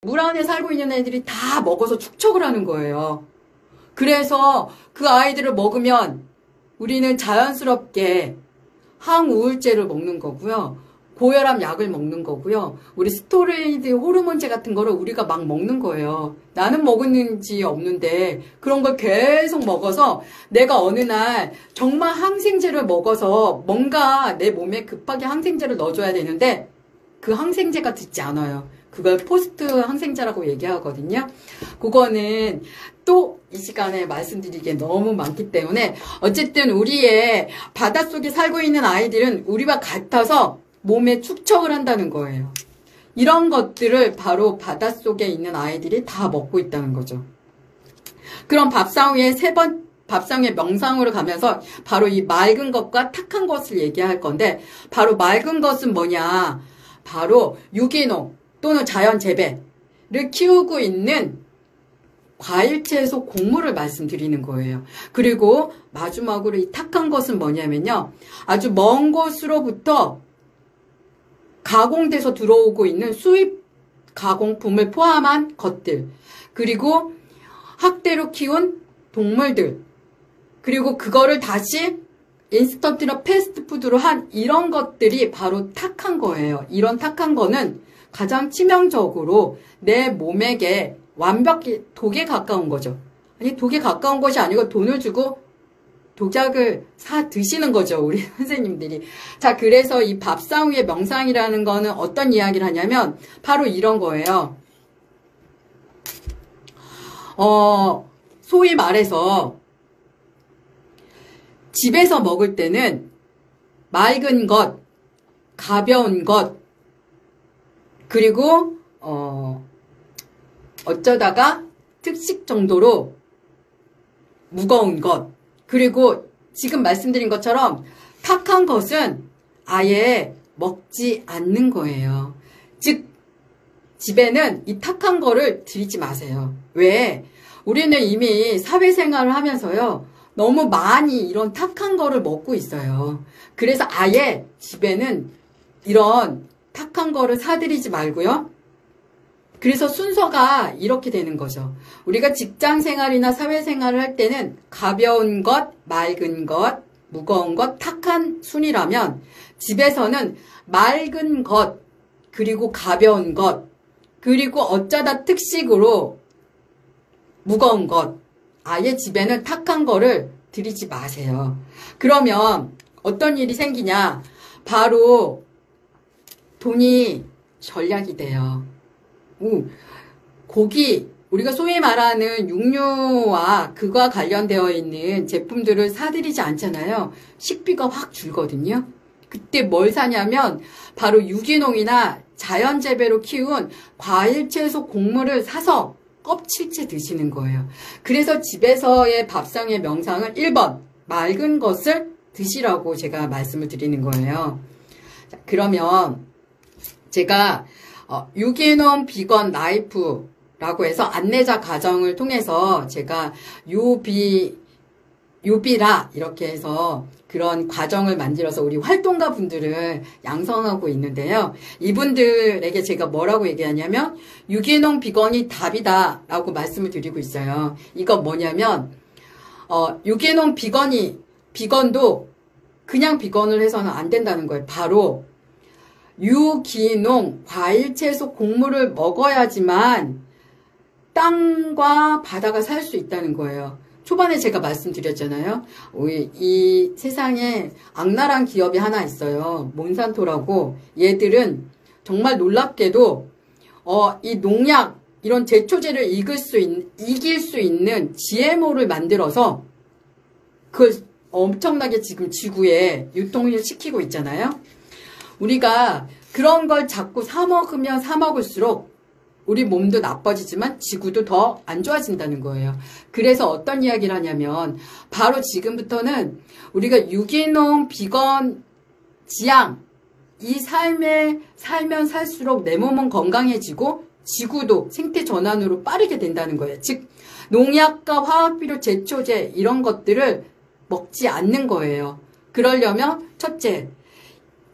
물 안에 살고 있는 애들이 다 먹어서 축적을 하는 거예요. 그래서 그 아이들을 먹으면 우리는 자연스럽게 항우울제를 먹는 거고요. 고혈압 약을 먹는 거고요. 우리 스테로이드 호르몬제 같은 거를 우리가 막 먹는 거예요. 나는 먹었는지 없는데 그런 걸 계속 먹어서 내가 어느 날 정말 항생제를 먹어서 뭔가 내 몸에 급하게 항생제를 넣어줘야 되는데 그 항생제가 듣지 않아요. 그걸 포스트 항생제라고 얘기하거든요. 그거는 또 이 시간에 말씀드리기에 너무 많기 때문에 어쨌든 우리의 바닷속에 살고 있는 아이들은 우리와 같아서 몸에 축적을 한다는 거예요. 이런 것들을 바로 바닷속에 있는 아이들이 다 먹고 있다는 거죠. 그럼 밥상위의 밥상위의 명상으로 가면서 바로 이 맑은 것과 탁한 것을 얘기할 건데 바로 맑은 것은 뭐냐? 바로 유기농 또는 자연 재배를 키우고 있는 과일, 채소, 곡물을 말씀드리는 거예요. 그리고 마지막으로 이 탁한 것은 뭐냐면요. 아주 먼 곳으로부터 가공돼서 들어오고 있는 수입 가공품을 포함한 것들. 그리고 학대로 키운 동물들. 그리고 그거를 다시 인스턴트나 패스트푸드로 한 이런 것들이 바로 탁한 거예요. 이런 탁한 거는 가장 치명적으로 내 몸에게 완벽히 독에 가까운 거죠. 아니 독에 가까운 것이 아니고 돈을 주고 독약을 사 드시는 거죠. 우리 선생님들이. 자, 그래서 이 밥상 위의 명상이라는 거는 어떤 이야기를 하냐면 바로 이런 거예요. 소위 말해서 집에서 먹을 때는 맑은 것, 가벼운 것, 그리고 어쩌다가 특식 정도로 무거운 것, 그리고 지금 말씀드린 것처럼 탁한 것은 아예 먹지 않는 거예요. 즉 집에는 이 탁한 거를 드리지 마세요. 왜? 우리는 이미 사회생활을 하면서요. 너무 많이 이런 탁한 거를 먹고 있어요. 그래서 아예 집에는 이런 탁한 거를 사드리지 말고요. 그래서 순서가 이렇게 되는 거죠. 우리가 직장 생활이나 사회 생활을 할 때는 가벼운 것, 맑은 것, 무거운 것, 탁한 순이라면 집에서는 맑은 것, 그리고 가벼운 것, 그리고 어쩌다 특식으로 무거운 것, 아예 집에는 탁한 거를 드리지 마세요. 그러면 어떤 일이 생기냐? 바로 돈이 전략이 돼요. 고기, 우리가 소위 말하는 육류와 그와 관련되어 있는 제품들을 사들이지 않잖아요. 식비가 확 줄거든요. 그때 뭘 사냐면 바로 유기농이나 자연 재배로 키운 과일, 채소, 곡물을 사서 껍질째 드시는 거예요. 그래서 집에서의 밥상의 명상은 1번 맑은 것을 드시라고 제가 말씀을 드리는 거예요. 자, 그러면 제가 유기농 비건 라이프라고 해서 안내자 과정을 통해서 제가 유비라 이렇게 해서 그런 과정을 만들어서 우리 활동가 분들을 양성하고 있는데요. 이분들에게 제가 뭐라고 얘기하냐면 유기농 비건이 답이다 라고 말씀을 드리고 있어요. 이건 뭐냐면 유기농 비건도 그냥 비건을 해서는 안 된다는 거예요. 바로 유기농, 과일, 채소, 곡물을 먹어야지만 땅과 바다가 살 수 있다는 거예요. 초반에 제가 말씀드렸잖아요. 이 세상에 악랄한 기업이 하나 있어요. 몬산토라고. 얘들은 정말 놀랍게도 이 농약, 이런 제초제를 이길 수 있는 GMO를 만들어서 그걸 엄청나게 지금 지구에 유통을 시키고 있잖아요. 우리가 그런 걸 자꾸 사 먹으면 사 먹을수록 우리 몸도 나빠지지만 지구도 더 안 좋아진다는 거예요. 그래서 어떤 이야기를 하냐면 바로 지금부터는 우리가 유기농, 비건, 지향 이 삶에 살면 살수록 내 몸은 건강해지고 지구도 생태 전환으로 빠르게 된다는 거예요. 즉 농약과 화학비료, 제초제 이런 것들을 먹지 않는 거예요. 그러려면 첫째,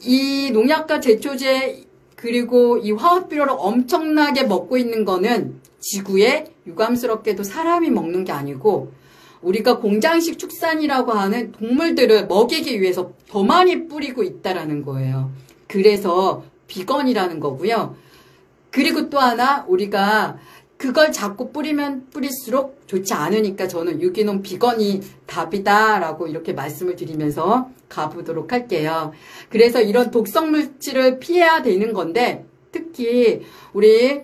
이 농약과 제초제 그리고 이 화학비료를 엄청나게 먹고 있는 거는 지구에 유감스럽게도 사람이 먹는 게 아니고 우리가 공장식 축산이라고 하는 동물들을 먹이기 위해서 더 많이 뿌리고 있다라는 거예요. 그래서 비건이라는 거고요. 그리고 또 하나 우리가 그걸 자꾸 뿌리면 뿌릴수록 좋지 않으니까 저는 유기농 비건이 답이다라고 이렇게 말씀을 드리면서 가보도록 할게요. 그래서 이런 독성 물질을 피해야 되는 건데 특히 우리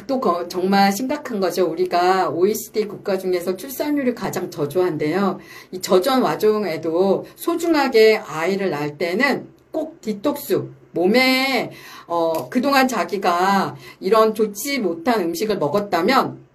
또 정말 심각한 거죠. 우리가 OECD 국가 중에서 출산율이 가장 저조한데요. 이 저조한 와중에도 소중하게 아이를 낳을 때는 꼭 디톡스, 몸에 그동안 자기가 이런 좋지 못한 음식을 먹었다면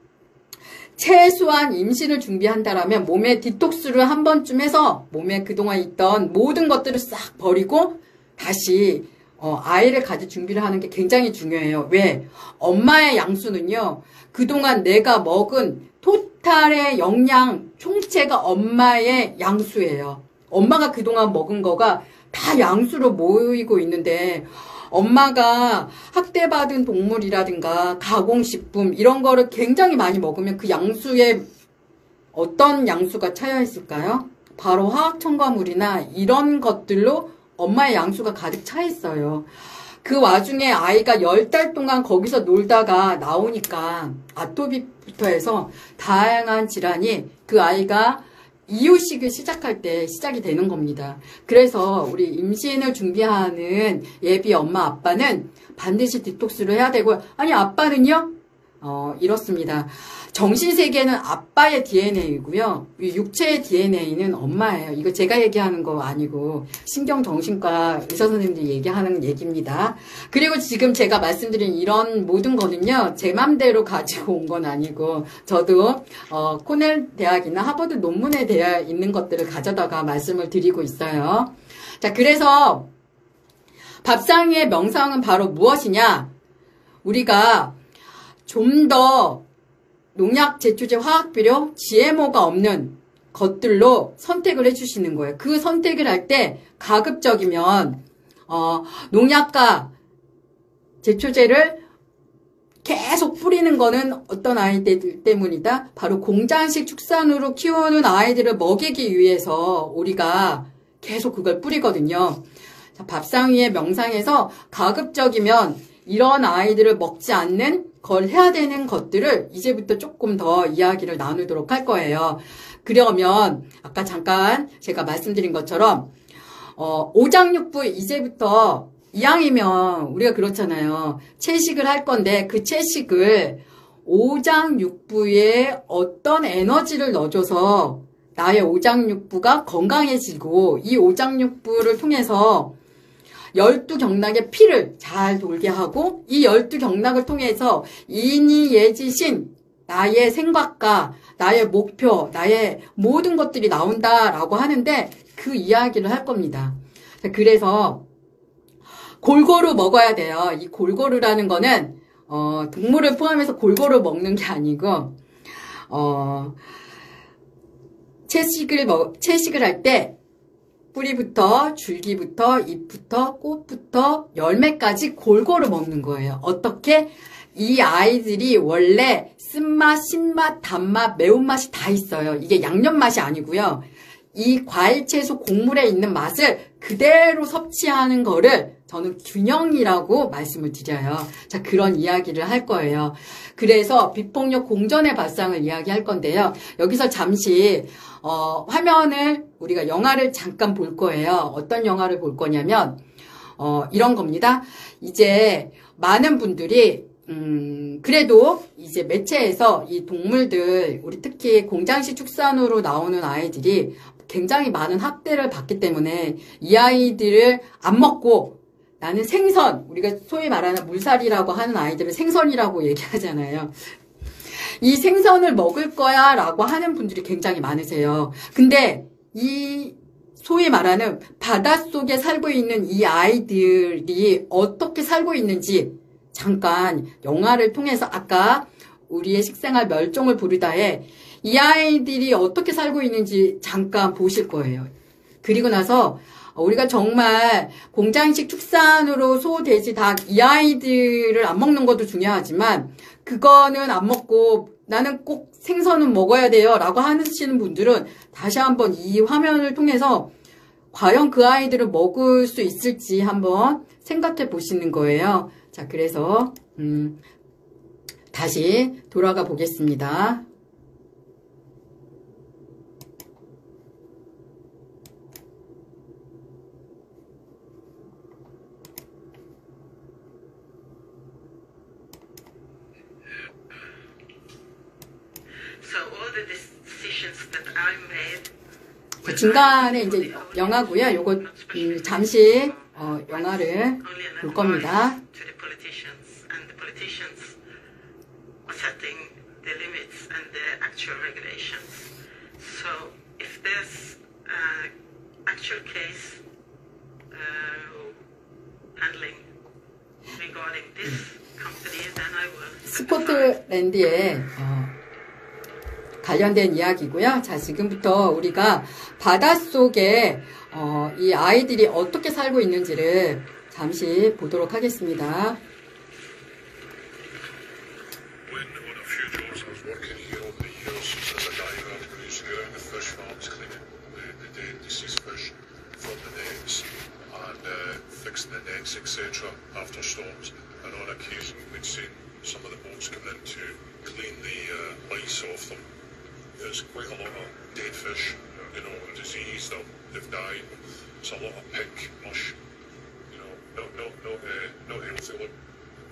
최소한 임신을 준비한다라면 몸에 디톡스를 한 번쯤 해서 몸에 그동안 있던 모든 것들을 싹 버리고 다시 아이를 가질 준비를 하는 게 굉장히 중요해요. 왜? 엄마의 양수는요. 그동안 내가 먹은 토탈의 영양 총체가 엄마의 양수예요. 엄마가 그동안 먹은 거가 다 양수로 모이고 있는데 엄마가 학대받은 동물이라든가 가공식품 이런 거를 굉장히 많이 먹으면 그 양수에 어떤 양수가 차여 있을까요? 바로 화학첨가물이나 이런 것들로 엄마의 양수가 가득 차 있어요. 그 와중에 아이가 10달 동안 거기서 놀다가 나오니까 아토피부터 해서 다양한 질환이 그 아이가 이유식을 시작할 때 시작이 되는 겁니다. 그래서 우리 임신을 준비하는 예비 엄마 아빠는 반드시 디톡스를 해야 되고요. 아니 아빠는요? 이렇습니다. 정신세계는 아빠의 DNA이고요. 육체의 DNA는 엄마예요. 이거 제가 얘기하는 거 아니고 신경정신과 의사선생님들이 얘기하는 얘기입니다. 그리고 지금 제가 말씀드린 이런 모든 거는요. 제 맘대로 가지고 온 건 아니고 저도 코넬 대학이나 하버드 논문에 되어 있는 것들을 가져다가 말씀을 드리고 있어요. 자, 그래서 밥상위의 명상은 바로 무엇이냐? 우리가 좀 더 농약, 제초제, 화학비료, GMO가 없는 것들로 선택을 해주시는 거예요. 그 선택을 할 때 가급적이면 농약과 제초제를 계속 뿌리는 거는 어떤 아이들 때문이다? 바로 공장식 축산으로 키우는 아이들을 먹이기 위해서 우리가 계속 그걸 뿌리거든요. 자, 밥상위의 명상에서 가급적이면 이런 아이들을 먹지 않는 걸 해야 되는 것들을 이제부터 조금 더 이야기를 나누도록 할 거예요. 그러면 아까 잠깐 제가 말씀드린 것처럼 오장육부 이제부터 이왕이면 우리가 그렇잖아요. 채식을 할 건데 그 채식을 오장육부에 어떤 에너지를 넣어줘서 나의 오장육부가 건강해지고 이 오장육부를 통해서 12경락의 피를 잘 돌게 하고 이 12경락을 통해서 인이예지신 나의 생각과 나의 목표, 나의 모든 것들이 나온다라고 하는데 그 이야기를 할 겁니다. 그래서 골고루 먹어야 돼요. 이 골고루라는 거는 동물을 포함해서 골고루 먹는 게 아니고 채식을 할 때 뿌리부터 줄기부터 잎부터 꽃부터 열매까지 골고루 먹는 거예요. 어떻게? 이 아이들이 원래 쓴맛, 신맛, 단맛, 매운맛이 다 있어요. 이게 양념맛이 아니고요. 이 과일, 채소, 곡물에 있는 맛을 그대로 섭취하는 거를 저는 균형이라고 말씀을 드려요. 자, 그런 이야기를 할 거예요. 그래서 비폭력 공전의 발상을 이야기할 건데요. 여기서 잠시 화면을 우리가 영화를 잠깐 볼 거예요. 어떤 영화를 볼 거냐면 이런 겁니다. 이제 많은 분들이 그래도 이제 매체에서 이 동물들, 우리 특히 공장식 축산으로 나오는 아이들이 굉장히 많은 학대를 받기 때문에 이 아이들을 안 먹고 나는 생선, 우리가 소위 말하는 물살이라고 하는 아이들을 생선이라고 얘기하잖아요. 이 생선을 먹을 거야 라고 하는 분들이 굉장히 많으세요. 근데 이 소위 말하는 바닷속에 살고 있는 이 아이들이 어떻게 살고 있는지 잠깐 영화를 통해서 아까 우리의 식생활 멸종을 부르다에 이 아이들이 어떻게 살고 있는지 잠깐 보실 거예요. 그리고 나서 우리가 정말 공장식 축산으로 소, 돼지, 닭 이 아이들을 안 먹는 것도 중요하지만 그거는 안 먹고 나는 꼭 생선은 먹어야 돼요 라고 하시는 분들은 다시 한번 이 화면을 통해서 과연 그 아이들을 먹을 수 있을지 한번 생각해 보시는 거예요. 자, 그래서 다시 돌아가 보겠습니다. 중간에 이제 영화고요. 요거 잠시 영화를 볼 겁니다. 스코틀랜드의 관련된 이야기고요. 자, 지금부터 우리가 바닷속에 이 아이들이 어떻게 살고 있는지를 잠시 보도록 하겠습니다. There's quite a lot of dead fish, you know, disease, they've died. It's a lot of pink mush, you know, not healthy. Look,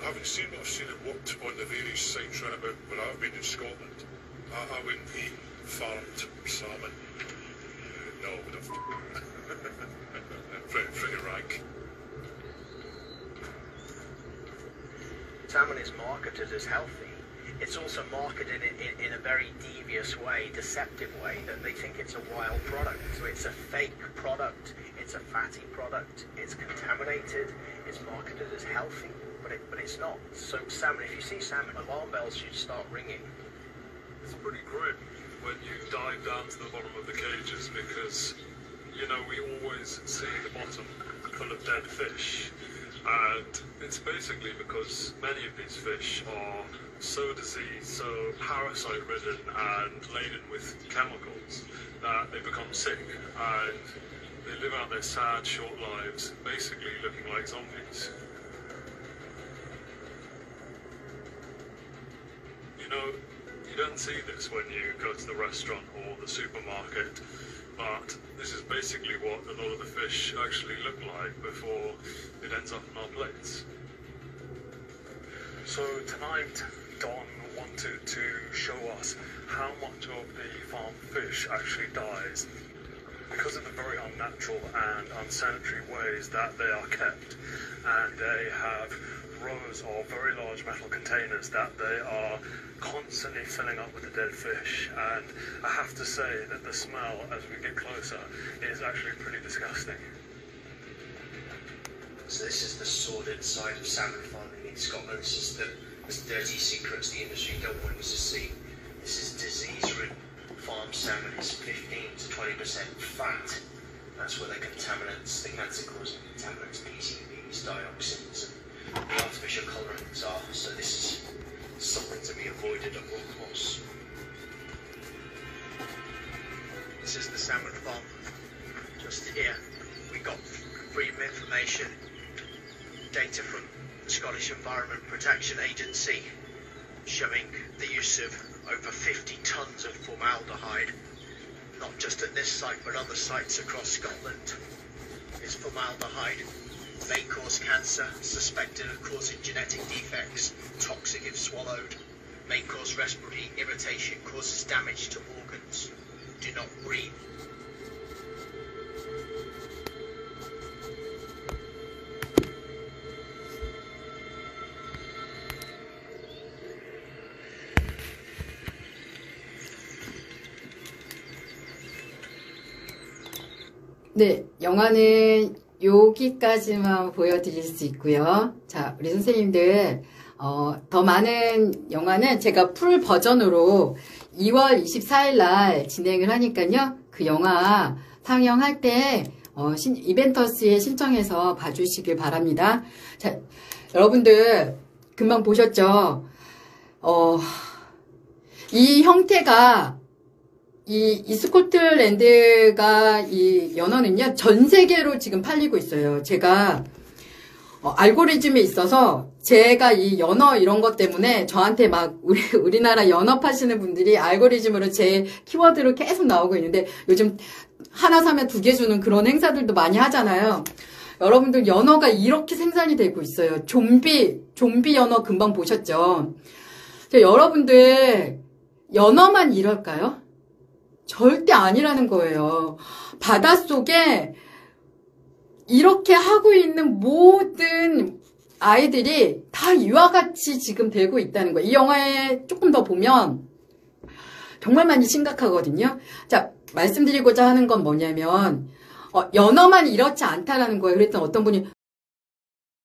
I haven't seen it, I've seen it worked on the various sites right about where I've been in Scotland. I wouldn't eat farmed salmon. No, I would have. Pretty rank. Salmon is marketed as healthy. It's also marketed in a very devious way, deceptive way, that they think it's a wild product. So it's a fake product, it's a fatty product, it's contaminated, it's marketed as healthy, but it's not. So salmon, if you see salmon, alarm bells should start ringing. It's pretty grim when you dive down to the bottom of the cages because, you know, we always see the bottom full of dead fish. And it's basically because many of these fish are so diseased, so parasite-ridden and laden with chemicals that they become sick and they live out their sad, short lives, basically looking like zombies. You know, you don't see this when you go to the restaurant or the supermarket, but this is basically what a lot of the fish actually look like before it ends up on our plates. So tonight, Don wanted to show us how much of the farm fish actually dies because of the very unnatural and unsanitary ways that they are kept. And they have rows of very large metal containers that they are constantly filling up with the dead fish, and I have to say that the smell as we get closer is actually pretty disgusting. So this is the sordid side of salmon farming in Scotland. This is the dirty secrets the industry don't want us to see. This is disease-ridden farm salmon. It's 15 to 20% fat. That's where the contaminants, the cancer-causing contaminants, PCBs, dioxins, and the artificial colorants are. So this is something to be avoided at all costs. This is the salmon farm. Just here, we got brief information, data from the Scottish Environment Protection Agency showing the use of over 50 tonnes of formaldehyde, not just at this site but other sites across Scotland. This formaldehyde may cause cancer, suspected of causing genetic defects, toxic if swallowed, may cause respiratory irritation, causes damage to organs. Do not breathe. 네, 영화는 여기까지만 보여드릴 수 있고요. 자, 우리 선생님들 더 많은 영화는 제가 풀 버전으로 2월 24일 날 진행을 하니까요. 그 영화 상영할 때 이벤터스에 신청해서 봐주시길 바랍니다. 자, 여러분들 금방 보셨죠? 이 형태가 이 스코틀랜드가 이 연어는요 전 세계로 지금 팔리고 있어요. 제가 알고리즘에 있어서 제가 이 연어 이런 것 때문에 저한테 막 우리나라 연어 파시는 분들이 알고리즘으로 제 키워드로 계속 나오고 있는데 요즘 하나 사면 2개 주는 그런 행사들도 많이 하잖아요. 여러분들 연어가 이렇게 생산이 되고 있어요. 좀비 연어 금방 보셨죠? 여러분들 연어만 이럴까요? 절대 아니라는 거예요. 바닷속에 이렇게 하고 있는 모든 아이들이 다 이와 같이 지금 되고 있다는 거예요. 이 영화에 조금 더 보면 정말 많이 심각하거든요. 자, 말씀드리고자 하는 건 뭐냐면 연어만 이렇지 않다라는 거예요. 그랬더니 어떤 분이